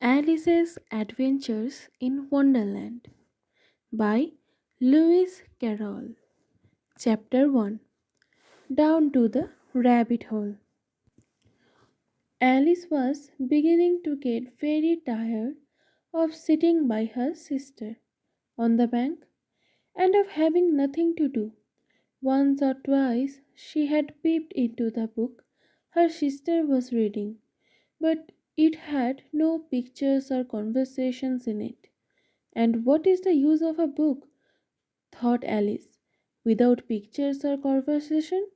Alice's Adventures in Wonderland by Lewis Carroll. Chapter 1. Down to the Rabbit Hole. Alice was beginning to get very tired of sitting by her sister on the bank and of having nothing to do. Once or twice she had peeped into the book her sister was reading, but it had no pictures or conversations in it. And what is the use of a book, thought Alice, without pictures or conversation?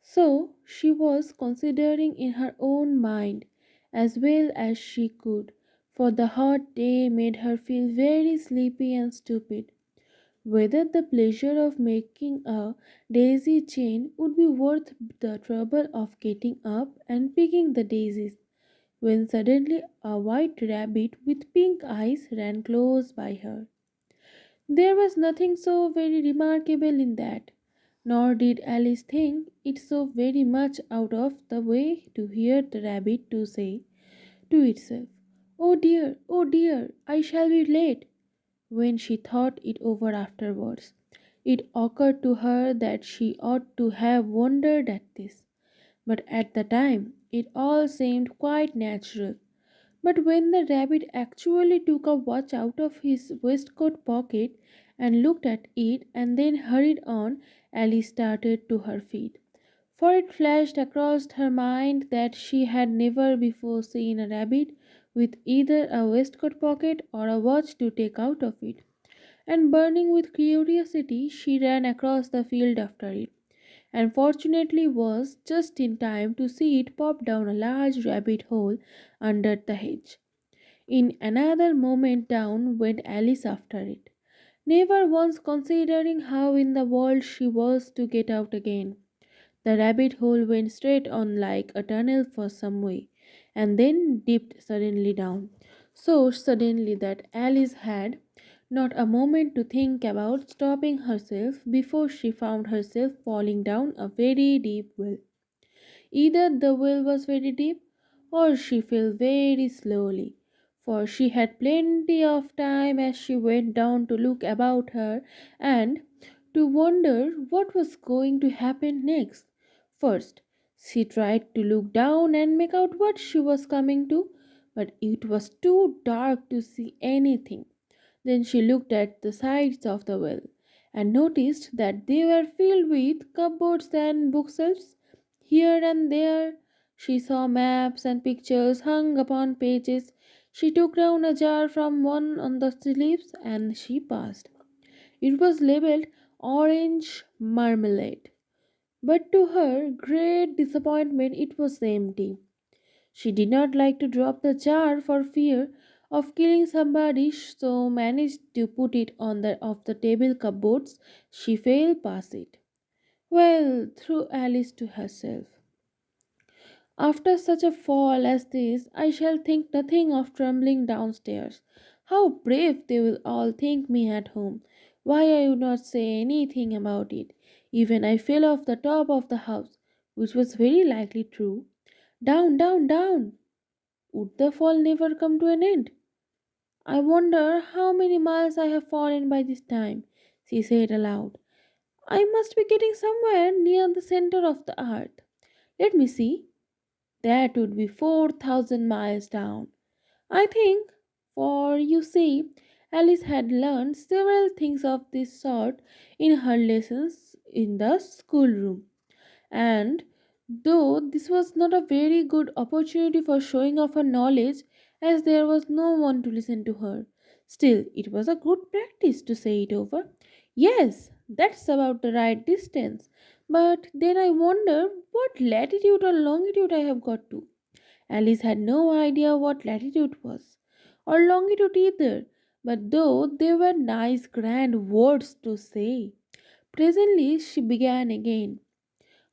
So she was considering in her own mind as well as she could, for the hot day made her feel very sleepy and stupid, whether the pleasure of making a daisy chain would be worth the trouble of getting up and picking the daisies, when suddenly a white rabbit with pink eyes ran close by her. There was nothing so very remarkable in that, nor did Alice think it so very much out of the way to hear the rabbit to say to itself, oh dear, I shall be late." When she thought it over afterwards, it occurred to her that she ought to have wondered at this, but at the time it all seemed quite natural. But when the rabbit actually took a watch out of his waistcoat pocket and looked at it and then hurried on, Alice started to her feet. For it flashed across her mind that she had never before seen a rabbit with either a waistcoat pocket or a watch to take out of it. And burning with curiosity, she ran across the field after it, and fortunately was just in time to see it pop down a large rabbit hole under the hedge. In another moment down went Alice after it, never once considering how in the world she was to get out again. The rabbit hole went straight on like a tunnel for some way, and then dipped suddenly down, so suddenly that Alice had not a moment to think about stopping herself before she found herself falling down a very deep well. Either the well was very deep, or she fell very slowly, for she had plenty of time as she went down to look about her and to wonder what was going to happen next. First, she tried to look down and make out what she was coming to, but it was too dark to see anything. Then she looked at the sides of the well and noticed that they were filled with cupboards and bookshelves. Here and there she saw maps and pictures hung upon pages. She took down a jar from one on the sleeves and she passed. It was labeled orange marmalade, but to her great disappointment it was empty. She did not like to drop the jar for fear of killing somebody, so managed to put it on the of the table cupboards. She fell past it. Well, threw Alice to herself. After such a fall as this, I shall think nothing of tumbling downstairs. How brave they will all think me at home. Why I would not say anything about it. Even I fell off the top of the house, which was very likely true. Down, down, down. Would the fall never come to an end? I wonder how many miles I have fallen by this time, she said aloud. I must be getting somewhere near the center of the earth. Let me see. That would be 4,000 miles down, I think, for you see, Alice had learned several things of this sort in her lessons in the schoolroom. And though this was not a very good opportunity for showing off her knowledge, as there was no one to listen to her, still it was a good practice to say it over. Yes, that's about the right distance. But then I wonder what latitude or longitude I have got to. Alice had no idea what latitude was, or longitude either, but though they were nice grand words to say. Presently she began again.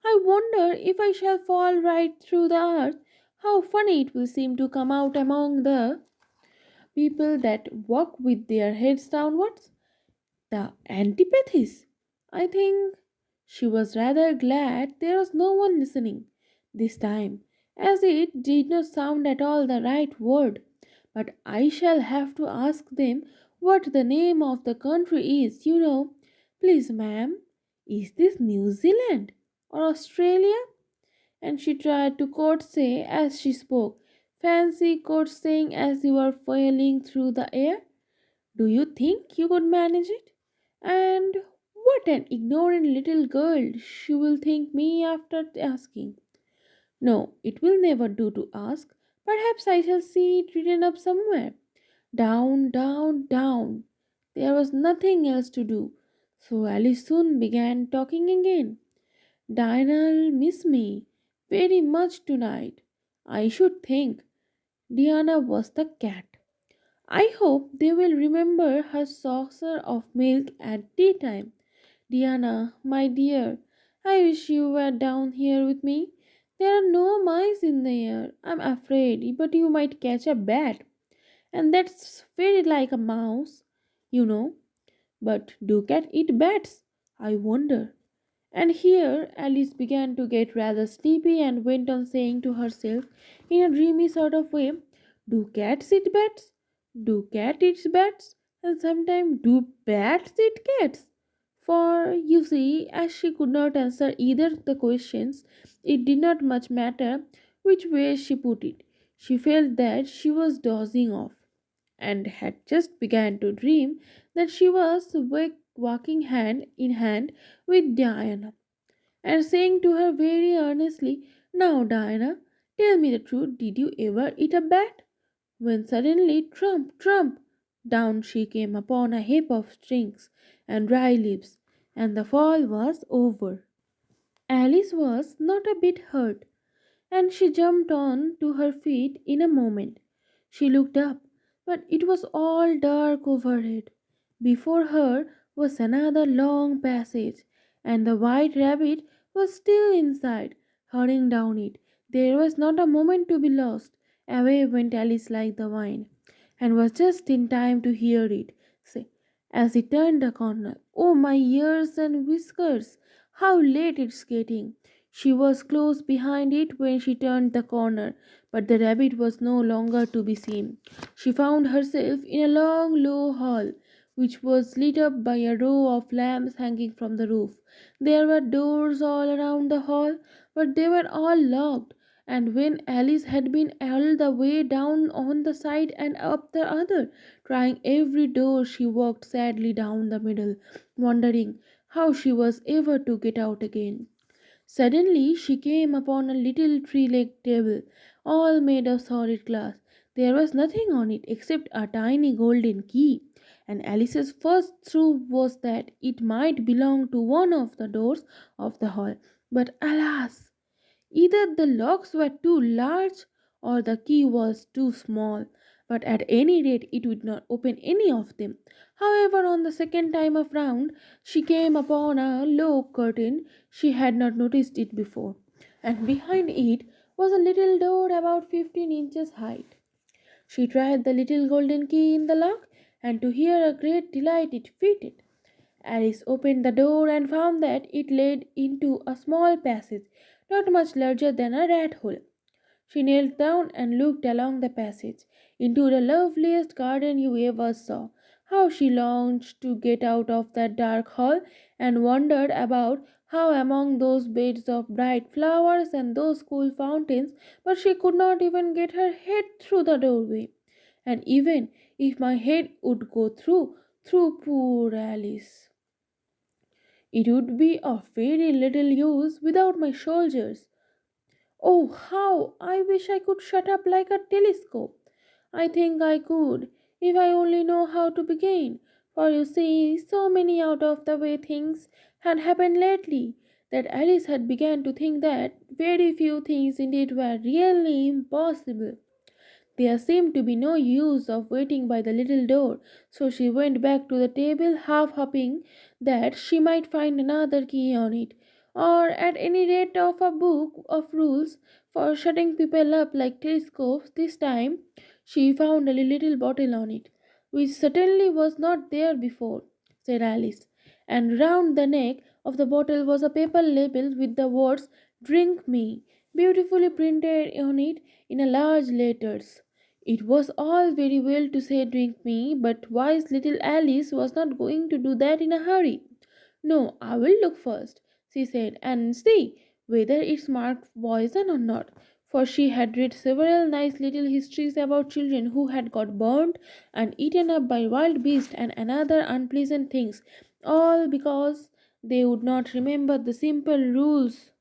I wonder if I shall fall right through the earth. How funny it will seem to come out among the people that walk with their heads downwards. The antipathies. I think she was rather glad there was no one listening this time, as it did not sound at all the right word. but I shall have to ask them what the name of the country is. Please, ma'am, is this New Zealand or Australia? And she tried to courtesy as she spoke. Fancy courtesying as you were flying through the air. Do you think you could manage it? And what an ignorant little girl she will think me after asking. No, it will never do to ask. Perhaps I shall see it written up somewhere. Down, down, down. There was nothing else to do. So Alice soon began talking again. Diana'll miss me very much tonight. I should think. Diana was the cat. I hope they will remember her saucer of milk at tea time. Diana, my dear, I wish you were down here with me. There are no mice in the air, I'm afraid, but you might catch a bat, and that's very like a mouse, you know. But do cat eat bats? I wonder. And here Alice began to get rather sleepy and went on saying to herself in a dreamy sort of way, do cats eat bats? Do cat eat bats? And sometimes do bats eat cats? For you see, as she could not answer either the questions, it did not much matter which way she put it. She felt that she was dozing off and had just begun to dream that she was walking hand in hand with Diana and saying to her very earnestly, now, Diana, tell me the truth, did you ever eat a bat? When suddenly, trump, trump, down she came upon a heap of strings and dry leaves, and the fall was over. Alice was not a bit hurt, and she jumped on to her feet in a moment. She looked up, but it was all dark overhead. Before her was another long passage, and the white rabbit was still inside, hurrying down it. There was not a moment to be lost. Away went Alice like the wind, and was just in time to hear it say, as he turned the corner, oh, my ears and whiskers! How late it's getting! She was close behind it when she turned the corner, but the rabbit was no longer to be seen. She found herself in a long, low hall, which was lit up by a row of lamps hanging from the roof. There were doors all around the hall, but they were all locked, and when Alice had been all the way down on the side and up the other, trying every door, she walked sadly down the middle, wondering how she was ever to get out again. Suddenly she came upon a little tree-legged table, all made of solid glass. There was nothing on it except a tiny golden key, and Alice's first thought was that it might belong to one of the doors of the hall. But alas! Either the locks were too large or the key was too small, but at any rate it would not open any of them. However, on the second time of round, she came upon a low curtain. She had not noticed it before, and behind it was a little door about 15 inches height. She tried the little golden key in the lock, and to her great delight it fitted. Alice opened the door and found that it led into a small passage, not much larger than a rat hole. She knelt down and looked along the passage into the loveliest garden you ever saw. How she longed to get out of that dark hall and wandered about how among those beds of bright flowers and those cool fountains, but she could not even get her head through the doorway. And even if my head would go through poor Alice, it would be of very little use without my soldiers. Oh, how I wish I could shut up like a telescope. I think I could, if I only know how to begin. For you see, so many out of the way things had happened lately that Alice had begun to think that very few things indeed were really impossible. There seemed to be no use of waiting by the little door, so she went back to the table, half hoping that she might find another key on it, or at any rate of a book of rules for shutting people up like telescopes. This time she found a little bottle on it, which certainly was not there before, said Alice, and round the neck of the bottle was a paper label with the words "Drink me" beautifully printed on it in a large letters. It was all very well to say drink me, but wise little Alice was not going to do that in a hurry. No, I will look first, she said, and see whether it's marked poison or not. For she had read several nice little histories about children who had got burnt and eaten up by wild beasts and another unpleasant things, all because they would not remember the simple rules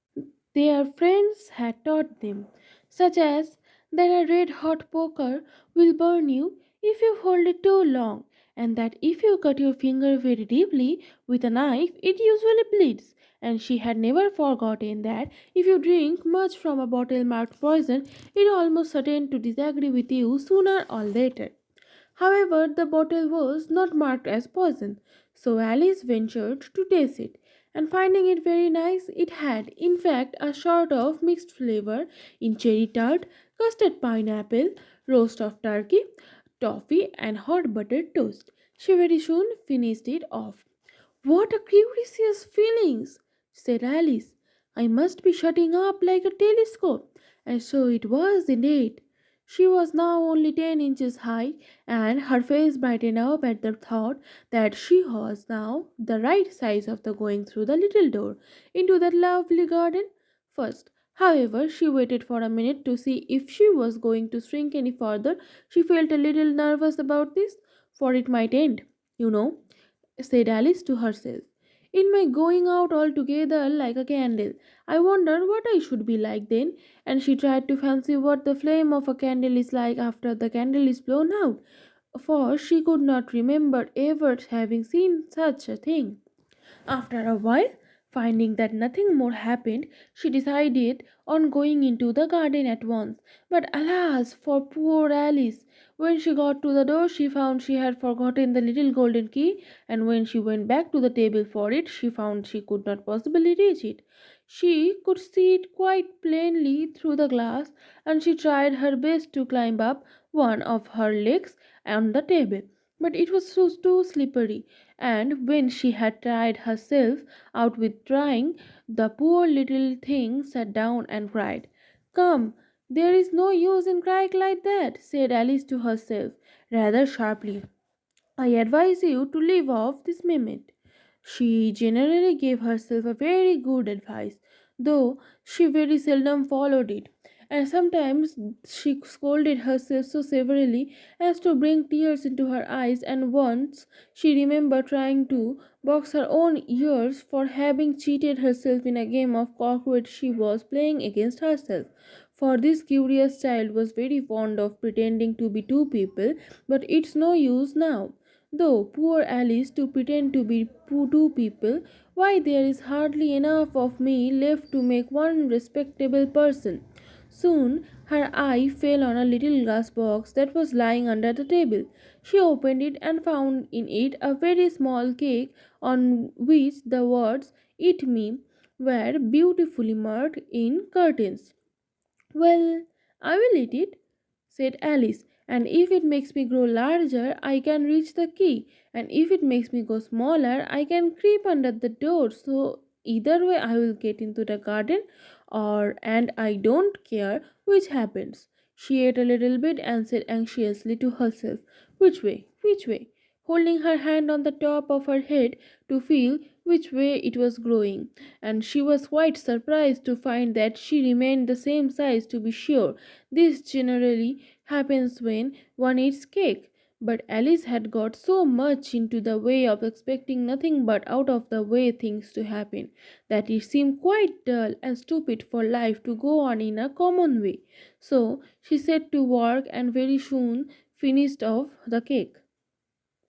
their friends had taught them, such as that a red hot poker will burn you if you hold it too long, and that if you cut your finger very deeply with a knife, it usually bleeds. And she had never forgotten that if you drink much from a bottle marked poison, it almost certain to disagree with you sooner or later. However, the bottle was not marked as poison, so Alice ventured to taste it, and finding it very nice, it had, in fact, a sort of mixed flavor in cherry tart, custard pineapple, roast of turkey, toffee, and hot buttered toast. She very soon finished it off. What a curious feelings, said Alice. I must be shutting up like a telescope. And so it was indeed. She was now only 10 inches high, and her face brightened up at the thought that she was now the right size of the going through the little door into that lovely garden. First, however, she waited for a minute to see if she was going to shrink any further. She felt a little nervous about this, for it might end, you know said Alice to herself. In my going out altogether like a candle. I wonder what I should be like then. And she tried to fancy what the flame of a candle is like after the candle is blown out, for she could not remember ever having seen such a thing. After a while, finding that nothing more happened, she decided on going into the garden at once. But alas for poor Alice! When she got to the door, she found she had forgotten the little golden key, and when she went back to the table for it, she found she could not possibly reach it. She could see it quite plainly through the glass, and she tried her best to climb up one of her legs on the table. But it was so too slippery, and when she had tired herself out with trying, the poor little thing sat down and cried. Come, there is no use in crying like that, said Alice to herself, rather sharply. I advise you to leave off this minute. She generally gave herself a very good advice, though she very seldom followed it, and sometimes she scolded herself so severely as to bring tears into her eyes, and once she remembered trying to box her own ears for having cheated herself in a game of cockroach she was playing against herself. For this curious child was very fond of pretending to be two people, but it's no use now. Though poor Alice to pretend to be two people, why there is hardly enough of me left to make one respectable person. Soon her eye fell on a little glass box that was lying under the table. She opened it and found in it a very small cake on which the words "Eat me" were beautifully marked in curtains. Well, I will eat it, said Alice, and if it makes me grow larger, I can reach the key, and if it makes me go smaller, I can creep under the door. So either way, I will get into the garden, and I don't care which happens. She ate a little bit and said anxiously to herself, which way? Which way? Holding her hand on the top of her head to feel which way it was growing, and she was quite surprised to find that she remained the same size. To be sure, this generally happens when one eats cake. But Alice had got so much into the way of expecting nothing but out of the way things to happen that it seemed quite dull and stupid for life to go on in a common way. So she set to work and very soon finished off the cake.